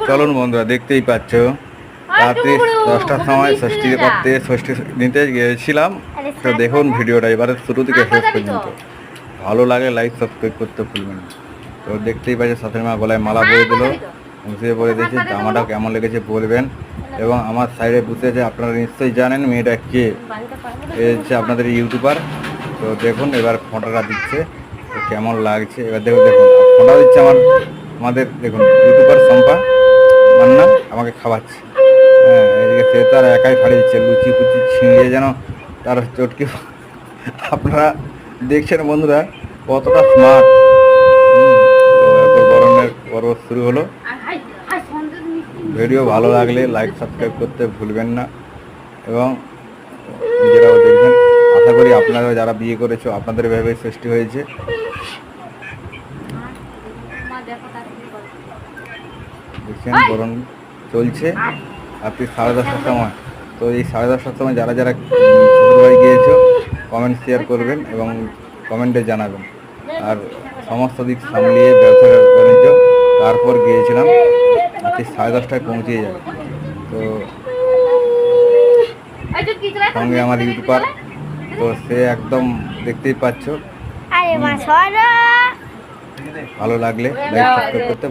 চলুন বন্ধুরা, দেখতেই পাচ্ছ রাত্রি 10টার সময় ষষ্ঠী করতে ষষ্ঠী নিতে গিয়েছিলাম। তো দেখুন ভিডিওটা এবারে শুরু থেকে শেষ পর্যন্ত। ভালো লাগে লাইক সাবস্ক্রাইব করতে ভুলবেন না। তো দেখতেই পাচ্ছি শাশুড়ি মা গলায় মালা পরে দিল, বসিয়ে পরে দিয়েছে। জামাটা কেমন লেগেছে বলবেন। এবং আমার সাইডে বসে আছে, আপনারা নিশ্চয়ই জানেন মেয়েটা কে, এ হচ্ছে আপনাদের ইউটিউবার। তো দেখুন এবার ফোঁটাটা দিচ্ছে, তো কেমন লাগছে এবার দেখুন। ফোঁটা দিচ্ছে আমাদের দেখুন ইউটিউবার শম্পা মান্না আমাকে খাওয়াচ্ছে। হ্যাঁ, এদিকে সে তার একাই ফাড়ি দিচ্ছে, লুচি ফুচি ছিঁড়িয়ে যেন তার চটকে। আপনারা দেখছেন বন্ধুরা কতটা স্মার্ট। তো এরপর গরমের পর্ব শুরু হলো। ভিডিও ভালো লাগলে লাইক সাবস্ক্রাইব করতে ভুলবেন না এবং নিজেরাও দেখবেন। আশা করি আপনারা যারা বিয়ে করেছো আপনাদের এভাবে সৃষ্টি হয়েছে। দেখছেন গরম চলছে রাত্রি 10:30টার সময়। তো এই 10:30টার সময় যারা যারা শ্বশুরবাড়ি গিয়েছো কমেন্ট শেয়ার করবেন এবং কমেন্টে জানাবেন। আর সমস্ত দিক সামলিয়ে ব্যবসা বাণিজ্য তারপর গিয়েছিলাম, রাত্রি 10:30টায় পৌঁছে যাবে। তো সঙ্গে আমার ইউটিউবার, তো সে একদম দেখতেই পাচ্ছ। ভালো লাগলে লাইক সাবস্ক্রাইব করতে